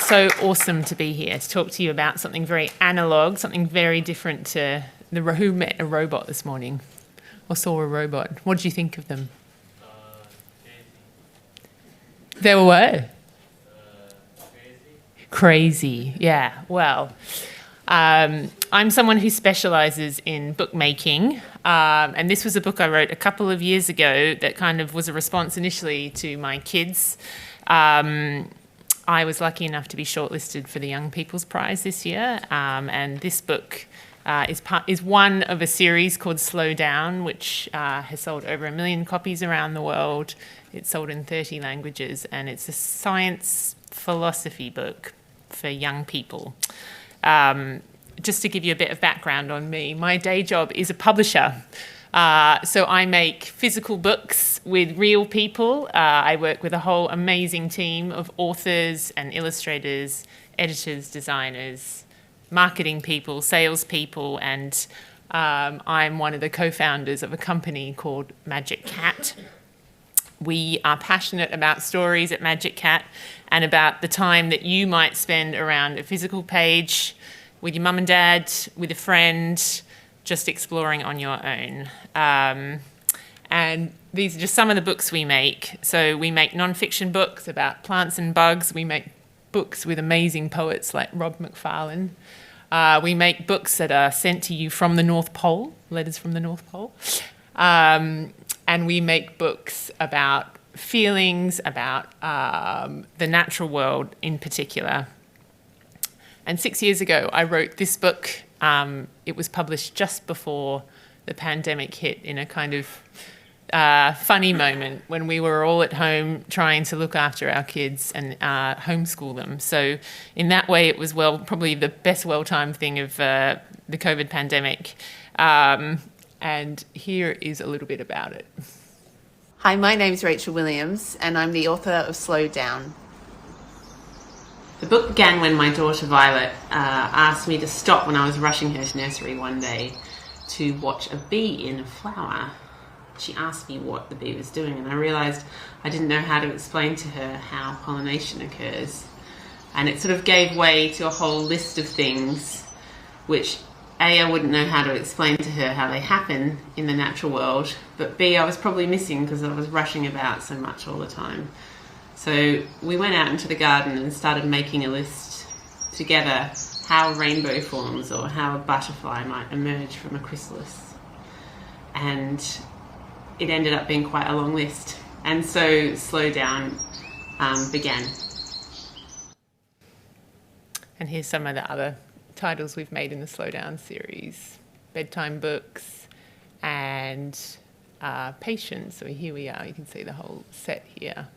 so awesome to be here to talk to you about something very analog, something very different to who met a robot this morning or saw a robot. What did you think of them? They were what? Crazy, yeah. Well, I'm someone who specialises in bookmaking, and this was a book I wrote a couple of years ago that kind of was a response initially to my kids. I was lucky enough to be shortlisted for the Young People's Prize this year, and this book is one of a series called Slow Down, which has sold over 1 million copies around the world. It's sold in 30 languages, and it's a science philosophy book for young people. Just to give you a bit of background on me, my day job is a publisher. So I make physical books with real people. I work with a whole amazing team of authors and illustrators, editors, designers, marketing people, salespeople, and I'm one of the co-founders of a company called Magic Cat. We are passionate about stories at Magic Cat and about the time that you might spend around a physical page with your mum and dad, with a friend, just exploring on your own. And these are just some of the books we make. So we make non-fiction books about plants and bugs. We make books with amazing poets like Rob McFarlane. We make books that are sent to you from the North Pole, letters from the North Pole. And we make books about feelings, about the natural world in particular. And 6 years ago, I wrote this book. It was published just before the pandemic hit in a kind of funny moment when we were all at home trying to look after our kids and homeschool them. So in that way, it was probably the best well-timed thing of the COVID pandemic. And here is a little bit about it. Hi, my name's Rachel Williams, and I'm the author of Slow Down. The book began when my daughter Violet asked me to stop when I was rushing her to nursery one day to watch a bee in a flower. She asked me what the bee was doing, and I realised I didn't know how to explain to her how pollination occurs. And it sort of gave way to a whole list of things which A, I wouldn't know how to explain to her how they happen in the natural world, but B, I was probably missing because I was rushing about so much all the time. So we went out into the garden and started making a list together how a rainbow forms or how a butterfly might emerge from a chrysalis. And it ended up being quite a long list. And so Slow Down began. And here's some of the other titles we've made in the Slow Down series: bedtime books and Patience. So here we are, you can see the whole set here.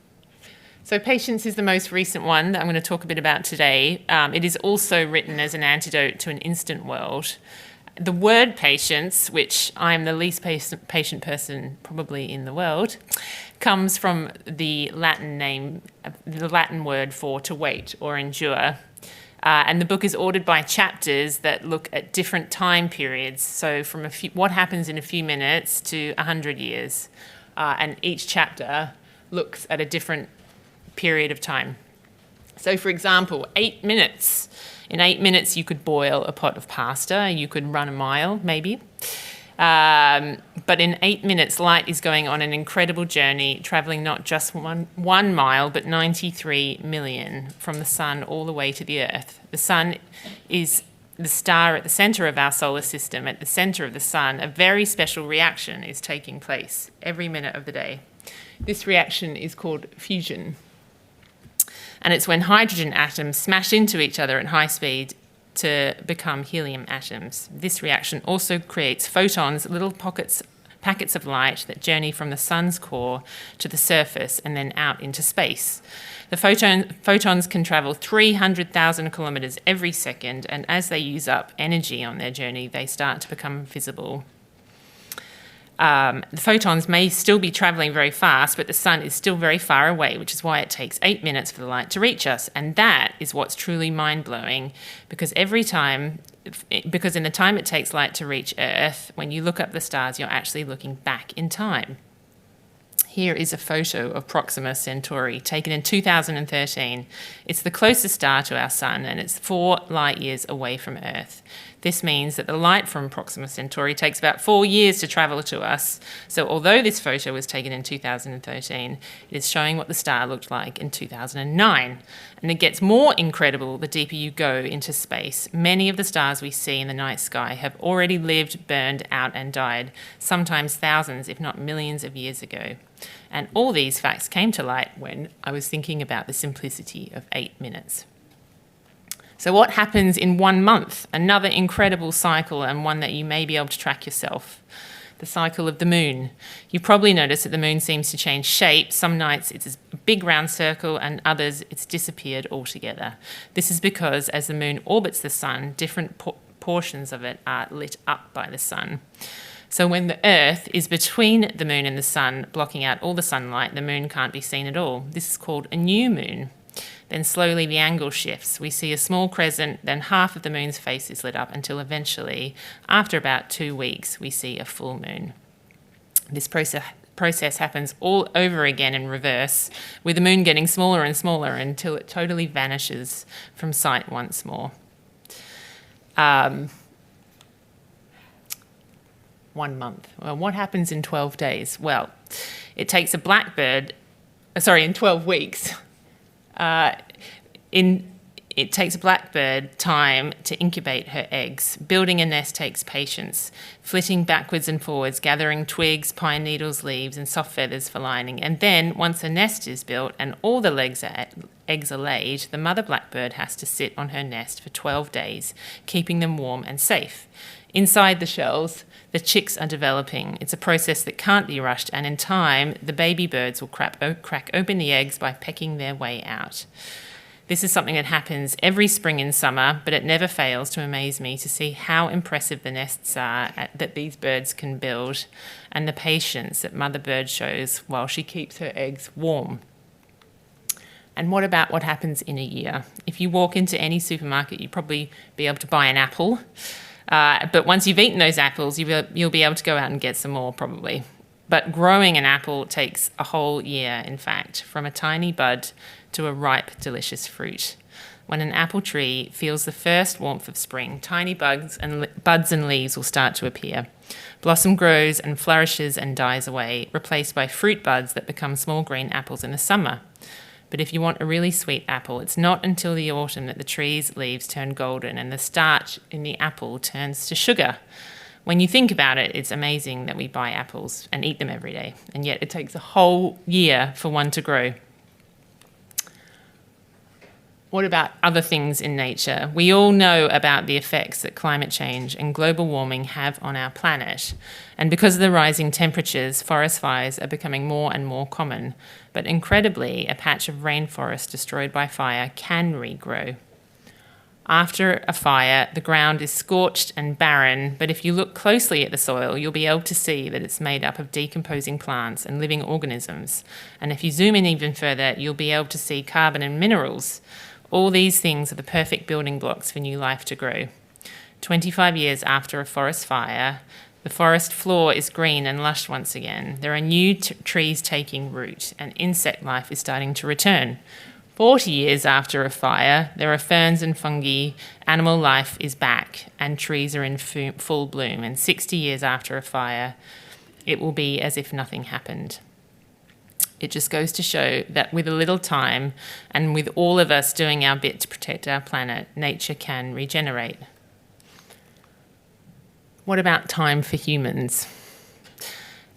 So Patience is the most recent one that I'm going to talk a bit about today. It is also written as an antidote to an instant world. The word patience, which I'm the least patient person probably in the world, comes from the Latin word for to wait or endure. And the book is ordered by chapters that look at different time periods. So from what happens in a few minutes to 100 years. And each chapter looks at a different period of time. So for example, 8 minutes. In 8 minutes, you could boil a pot of pasta. You could run a mile, maybe. But in 8 minutes, light is going on an incredible journey, travelling not just one mile, but 93 million from the sun all the way to the Earth. The sun is the star at the centre of our solar system. At the centre of the sun, a very special reaction is taking place every minute of the day. This reaction is called fusion. And it's when hydrogen atoms smash into each other at high speed to become helium atoms. This reaction also creates photons, little packets of light that journey from the sun's core to the surface and then out into space. The photons can travel 300,000 kilometres every second, and as they use up energy on their journey, they start to become visible. The photons may still be travelling very fast, but the sun is still very far away, which is why it takes 8 minutes for the light to reach us. And that is what's truly mind-blowing, because in the time it takes light to reach Earth, when you look up the stars, you're actually looking back in time. Here is a photo of Proxima Centauri taken in 2013. It's the closest star to our sun, and it's 4 light years away from Earth. This means that the light from Proxima Centauri takes about 4 years to travel to us. So although this photo was taken in 2013, it is showing what the star looked like in 2009. And it gets more incredible the deeper you go into space. Many of the stars we see in the night sky have already lived, burned out and died, sometimes thousands, if not millions of years ago. And all these facts came to light when I was thinking about the simplicity of 8 minutes. So what happens in 1 month? Another incredible cycle, and one that you may be able to track yourself. The cycle of the moon. You probably noticed that the moon seems to change shape. Some nights it's a big round circle, and others it's disappeared altogether. This is because as the moon orbits the sun, different portions of it are lit up by the sun. So when the Earth is between the moon and the sun, blocking out all the sunlight, the moon can't be seen at all. This is called a new moon. Then slowly the angle shifts. We see a small crescent, then half of the moon's face is lit up until eventually, after about 2 weeks, we see a full moon. This process happens all over again in reverse, with the moon getting smaller and smaller until it totally vanishes from sight once more. 1 month. Well, what happens in 12 days? Well, it takes a blackbird, in 12 weeks. It takes a blackbird time to incubate her eggs. Building a nest takes patience, flitting backwards and forwards, gathering twigs, pine needles, leaves, and soft feathers for lining. And then, once a nest is built and all the eggs are laid, the mother blackbird has to sit on her nest for 12 days, keeping them warm and safe. Inside the shells, the chicks are developing. It's a process that can't be rushed, and in time, the baby birds will crack open the eggs by pecking their way out. This is something that happens every spring and summer, but it never fails to amaze me to see how impressive the nests are that these birds can build, and the patience that mother bird shows while she keeps her eggs warm. And what about what happens in a year? If you walk into any supermarket, you'll probably be able to buy an apple. But once you've eaten those apples, you'll be able to go out and get some more probably. But growing an apple takes a whole year, in fact, from a tiny bud to a ripe, delicious fruit. When an apple tree feels the first warmth of spring, tiny buds and leaves will start to appear. Blossom grows and flourishes and dies away, replaced by fruit buds that become small green apples in the summer. But if you want a really sweet apple, it's not until the autumn that the tree's leaves turn golden and the starch in the apple turns to sugar. When you think about it, it's amazing that we buy apples and eat them every day, and yet it takes a whole year for one to grow. What about other things in nature? We all know about the effects that climate change and global warming have on our planet. And because of the rising temperatures, forest fires are becoming more and more common. But incredibly, a patch of rainforest destroyed by fire can regrow. After a fire, the ground is scorched and barren, but if you look closely at the soil, you'll be able to see that it's made up of decomposing plants and living organisms. And if you zoom in even further, you'll be able to see carbon and minerals. All these things are the perfect building blocks for new life to grow. 25 years after a forest fire, the forest floor is green and lush once again. There are new trees taking root, and insect life is starting to return. 40 years after a fire, there are ferns and fungi, animal life is back, and trees are in full bloom. And 60 years after a fire, it will be as if nothing happened. It just goes to show that with a little time, and with all of us doing our bit to protect our planet, nature can regenerate. What about time for humans?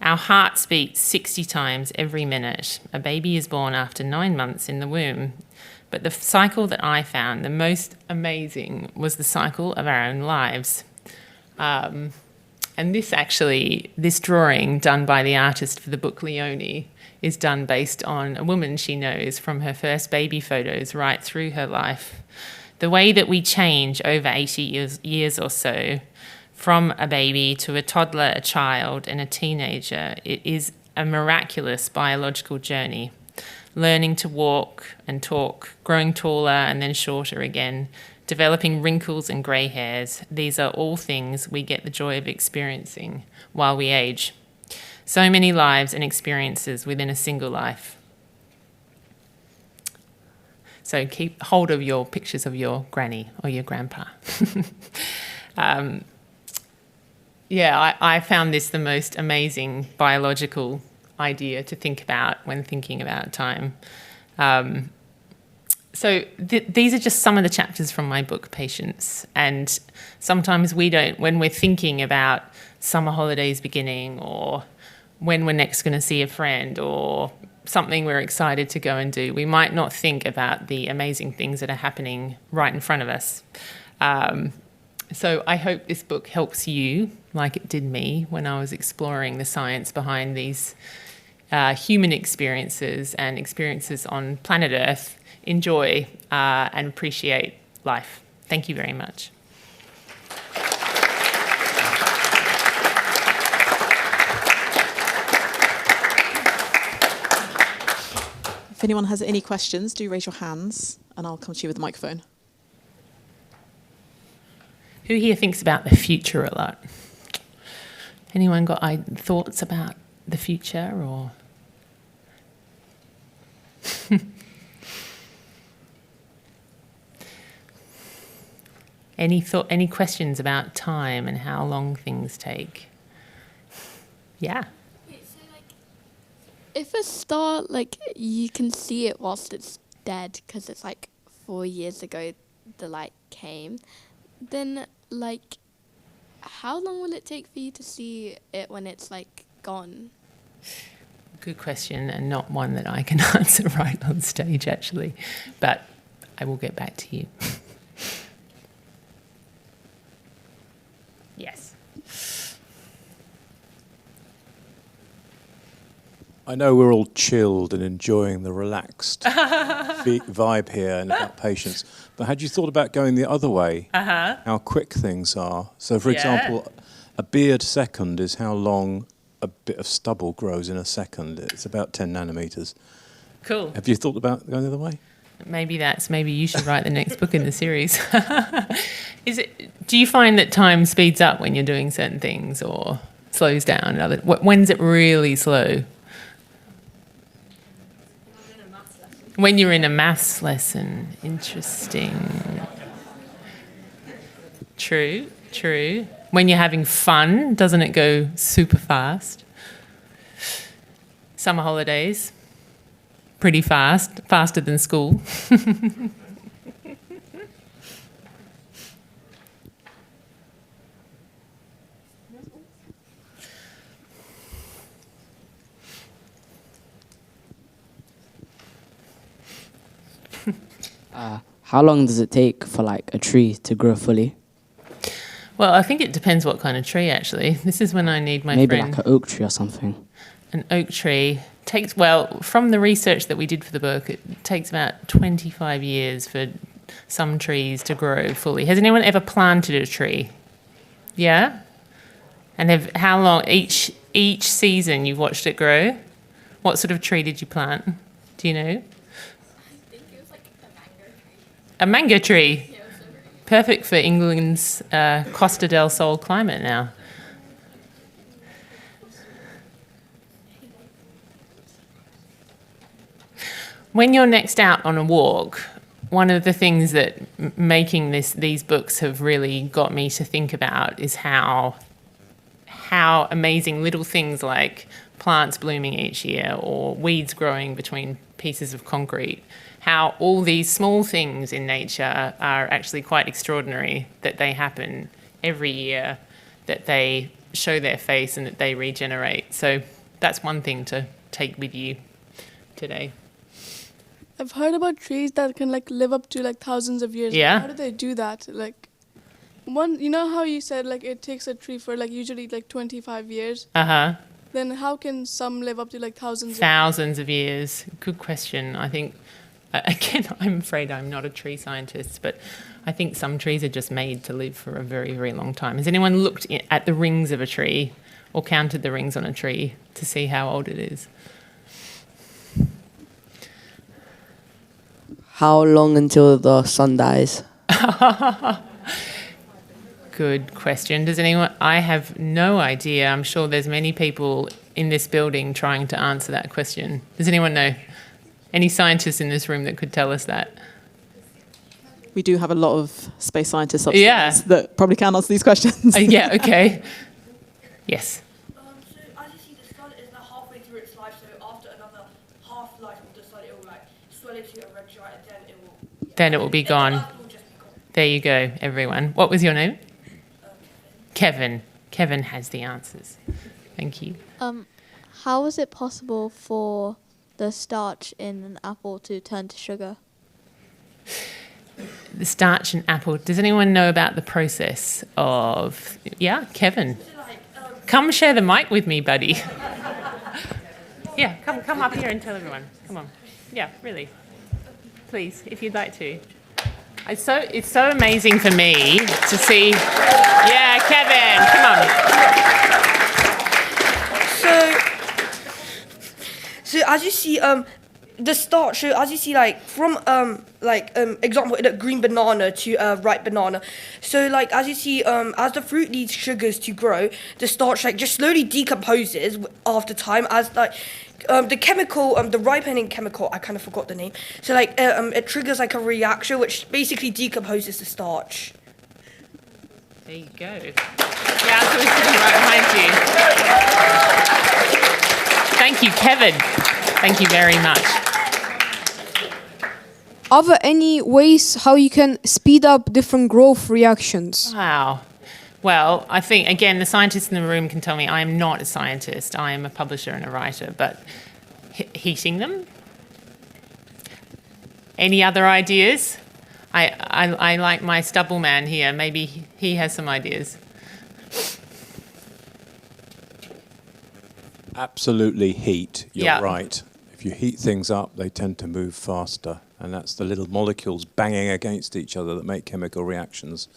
Our hearts beat 60 times every minute. A baby is born after 9 months in the womb. But the cycle that I found the most amazing was the cycle of our own lives. And this drawing done by the artist for the book Leonie is done based on a woman she knows from her first baby photos right through her life. The way that we change over 80 years or so, from a baby to a toddler, a child, and a teenager, it is a miraculous biological journey. Learning to walk and talk, growing taller and then shorter again, developing wrinkles and grey hairs. These are all things we get the joy of experiencing while we age. So many lives and experiences within a single life. So keep hold of your pictures of your granny or your grandpa. I found this the most amazing biological idea to think about when thinking about time. These are just some of the chapters from my book, Patience. And sometimes we don't, when we're thinking about summer holidays beginning or when we're next going to see a friend or something we're excited to go and do, we might not think about the amazing things that are happening right in front of us. So I hope this book helps you, like it did me when I was exploring the science behind these human experiences and experiences on planet Earth. Enjoy and appreciate life. Thank you very much. If anyone has any questions, do raise your hands and I'll come to you with the microphone. Who here thinks about the future a lot? Anyone got thoughts about the future or? Any questions about time and how long things take? Yeah. Wait, so if a star, you can see it whilst it's dead because it's 4 years ago the light came, then how long will it take for you to see it when it's gone? Good question, and not one that I can answer right on stage actually, but I will get back to you. Yes. I know we're all chilled and enjoying the relaxed vibe here and about patience, but had you thought about going the other way? How quick things are. So, for example, a beard second is how long a bit of stubble grows in a second. It's about 10 nanometers. Cool. Have you thought about going the other way? Maybe you should write the next book in the series. Do you find that time speeds up when you're doing certain things or slows down? When's it really slow? When you're in a maths lesson. Interesting. True. When you're having fun, doesn't it go super fast? Summer holidays, pretty fast, faster than school. How long does it take for a tree to grow fully? Well, I think it depends what kind of tree, actually. This is when I need my Maybe friend. an oak tree or something. An oak tree takes, from the research that we did for the book, it takes about 25 years for some trees to grow fully. Has anyone ever planted a tree? Yeah? And how long, each season you've watched it grow? What sort of tree did you plant? Do you know? I think it was a mango tree. A mango tree? Yeah, it was so very Perfect for England's Costa del Sol climate now. When you're next out on a walk, one of the things that making these books have really got me to think about is how amazing little things like plants blooming each year or weeds growing between pieces of concrete, how all these small things in nature are actually quite extraordinary, that they happen every year, that they show their face and that they regenerate. So that's one thing to take with you today. I've heard about trees that can live up to thousands of years. Yeah. How do they do that? You know how you said it takes a tree for usually 25 years? Uh-huh. Then how can some live up to thousands? Thousands of years. Good question. I think, again, I'm afraid I'm not a tree scientist, but I think some trees are just made to live for a very, very long time. Has anyone looked at the rings of a tree or counted the rings on a tree to see how old it is? How long until the sun dies? Good question. Does anyone? I have no idea. I'm sure there's many people in this building trying to answer that question? Does anyone know? Any scientists in this room that could tell us that? We do have a lot of space scientists upstairs Yeah. that probably can answer these questions. Yeah, okay. Yes. So as you see, the sun is now halfway through its life, so after another half-life of the sun, it will like swell into a red giant, and then it will... Then it will be gone. Earth will just be gone. There you go, everyone. What was your name? Kevin. Kevin has the answers. Thank you. How is it possible for the starch in an apple to turn to sugar? The starch in apple. Does anyone know about the process of... Yeah, Kevin. Come share the mic with me, buddy. Yeah, come up here and tell everyone. Come on. Yeah, really. Please, if you'd like to. It's so amazing for me to see... Yeah, Kevin, come on. So as you see, the starch. So as you see, like from example, in a green banana to a ripe banana. So like as you see, as the fruit needs sugars to grow, the starch like just slowly decomposes after time as like. The chemical, the ripening chemical, I kind of forgot the name. So like, it triggers like a reaction which basically decomposes the starch. There you go. Yeah, so we're sitting right behind you. Thank you, Kevin. Thank you very much. Are there any ways how you can speed up different growth reactions? Wow. Well, I think, again, the scientists in the room can tell me I am not a scientist. I am a publisher and a writer, but heating them? Any other ideas? I like my stubble man here. Maybe he has some ideas. Absolutely heat. You're Yeah. right. If you heat things up, they tend to move faster. And that's the little molecules banging against each other that make chemical reactions.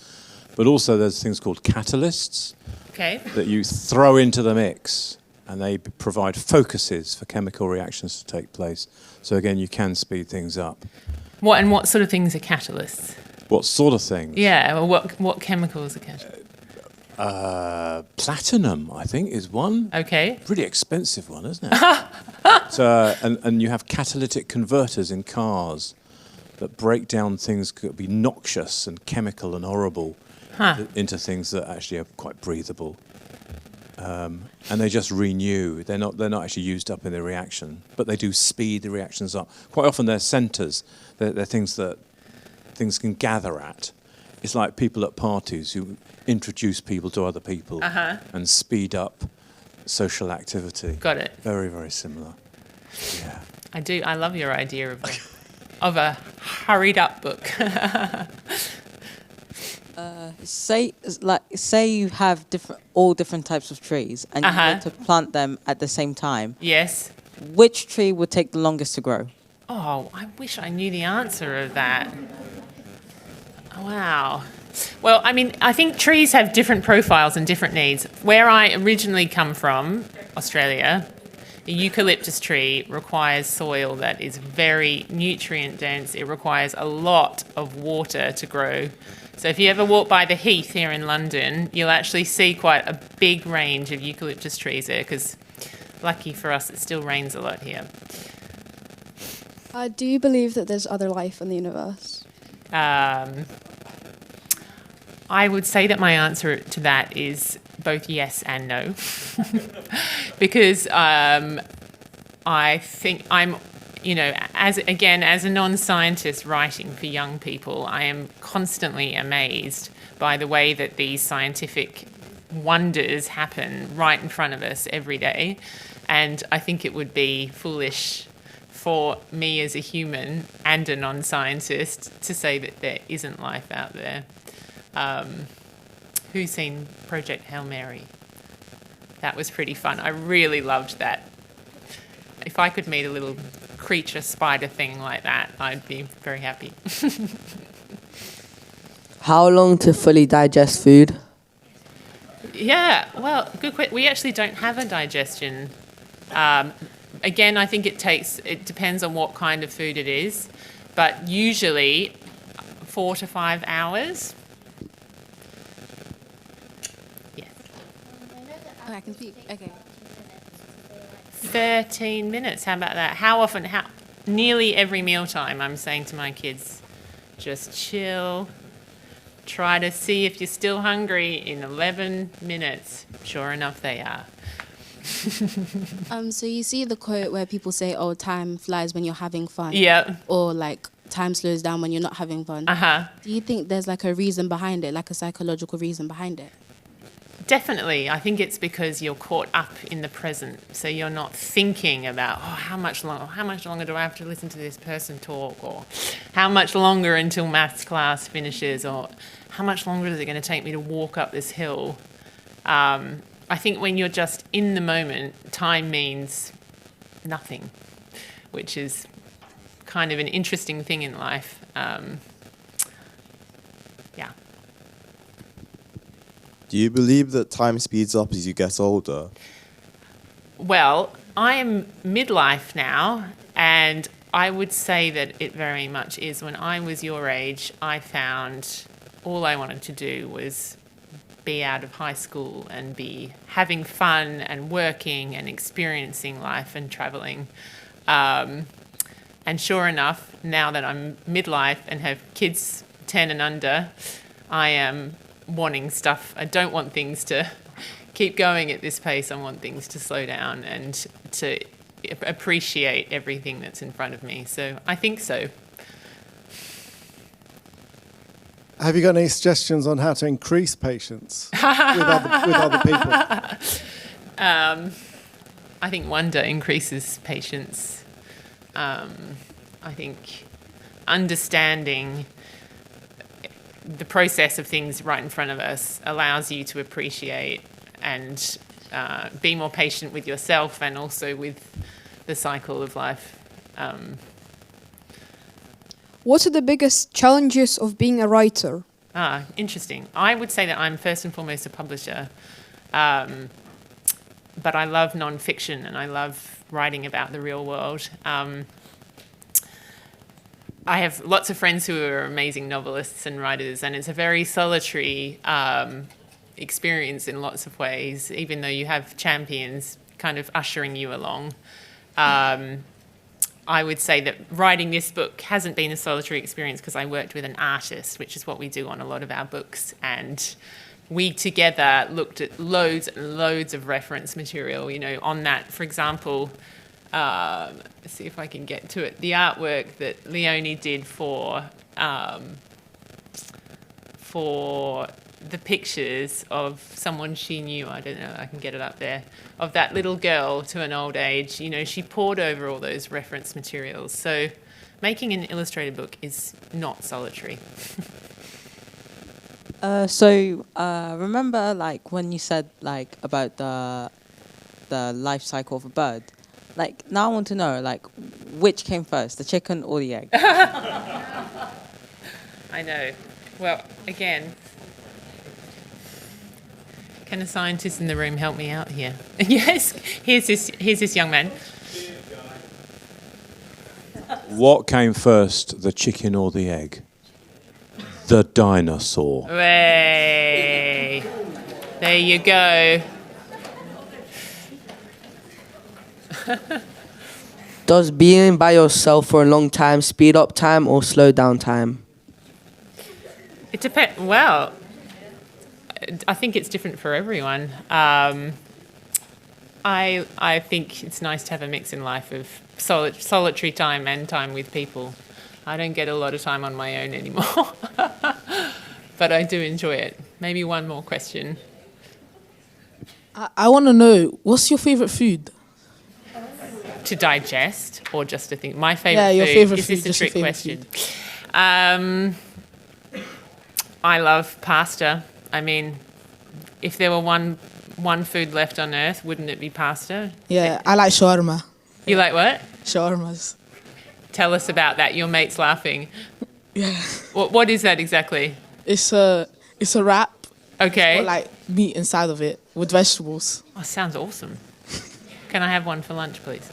But also there's things called catalysts Okay. that you throw into the mix, and they provide focuses for chemical reactions to take place. So again, you can speed things up. What sort of things are catalysts? What sort of things? Yeah, well, what chemicals are catalysts? Platinum, I think, is one. Okay. Pretty expensive one, isn't it? And you have catalytic converters in cars that break down things that could be noxious and chemical and horrible into things that actually are quite breathable. And they just renew. They're not actually used up in the reaction, but they do speed the reactions up. Quite often they're centres. They're things that things can gather at. It's like people at parties who introduce people to other people and speed up social activity. Got it. Very, very similar. Yeah. I do. I love your idea of a hurried up book. Say you have all different types of trees and you want to plant them at the same time. Yes. Which tree would take the longest to grow? Oh, I wish I knew the answer of that. Wow. Well, I mean, I think trees have different profiles and different needs. Where I originally come from, Australia, a eucalyptus tree requires soil that is very nutrient dense. It requires a lot of water to grow. So if you ever walk by the Heath here in London, you'll actually see quite a big range of eucalyptus trees there because, lucky for us, it still rains a lot here. Do you believe that there's other life in the universe? I would say that my answer to that is both yes and no. Because I think I'm, as a non-scientist writing for young people, I am constantly amazed by the way that these scientific wonders happen right in front of us every day. And I think it would be foolish for me as a human and a non-scientist to say that there isn't life out there. Who's seen Project Hail Mary? That was pretty fun. I really loved that. If I could meet a little creature spider thing like that, I'd be very happy. How long to fully digest food? Yeah, well, good question. We actually don't have a digestion. Again, I think it depends on what kind of food it is, but usually 4 to 5 hours. Oh, I can speak. Okay. 13 minutes. How about that? How often? Nearly every mealtime, I'm saying to my kids, just chill. Try to see if you're still hungry in 11 minutes. Sure enough, they are. So you see the quote where people say, "Oh, time flies when you're having fun." Yeah. Or like time slows down when you're not having fun. Do you think there's like a reason behind it, like a psychological reason behind it? Definitely. I think it's because you're caught up in the present. So you're not thinking about, how much longer do I have to listen to this person talk, or how much longer until maths class finishes, or how much longer is it going to take me to walk up this hill? I think when you're just in the moment, time means nothing, which is kind of an interesting thing in life. Yeah. Do you believe that time speeds up as you get older? Well, I am midlife now, and I would say that it very much is. When I was your age, I found all I wanted to do was be out of high school and be having fun and working and experiencing life and travelling. And sure enough, now that I'm midlife and have kids 10 and under, I am wanting stuff. I don't want things to keep going at this pace. I want things to slow down and to appreciate everything that's in front of me. So I think so. Have you got any suggestions on how to increase patience with other people? I think wonder increases patience. I think understanding the process of things right in front of us allows you to appreciate and be more patient with yourself and also with the cycle of life. What are the biggest challenges of being a writer? Interesting. I would say that I'm first and foremost a publisher, but I love non-fiction and I love writing about the real world. I have lots of friends who are amazing novelists and writers, and it's a very solitary experience in lots of ways, even though you have champions kind of ushering you along. I would say that writing this book hasn't been a solitary experience because I worked with an artist, which is what we do on a lot of our books. And we together looked at loads and loads of reference material, on that. For example, let's see if I can get to it. The artwork that Leonie did for the pictures of someone she knew, I don't know, I can get it up there, of that little girl to an old age, she pored over all those reference materials. So making an illustrated book is not solitary. Remember when you said about the life cycle of a bird? Now I want to know which came first, the chicken or the egg? I know. Well, again, can a scientist in the room help me out here? Yes, here's this young man. What came first, the chicken or the egg? The dinosaur. Hey, there you go. Does being by yourself for a long time speed up time or slow down time? It depends. Well, I think it's different for everyone. I think it's nice to have a mix in life of solitary time and time with people. I don't get a lot of time on my own anymore, but I do enjoy it. Maybe one more question. I want to know, what's your favourite food? To digest or just to think? My favourite food? Your favourite Is food. this a trick question? I love pasta. I mean, if there were one food left on earth, wouldn't it be pasta? Yeah, I like shawarma. You like what? Shawarmas. Tell us about that. Your mate's laughing. Yeah. What is that exactly? It's a wrap. Okay. With meat inside of it with vegetables. Oh, sounds awesome. Can I have one for lunch, please?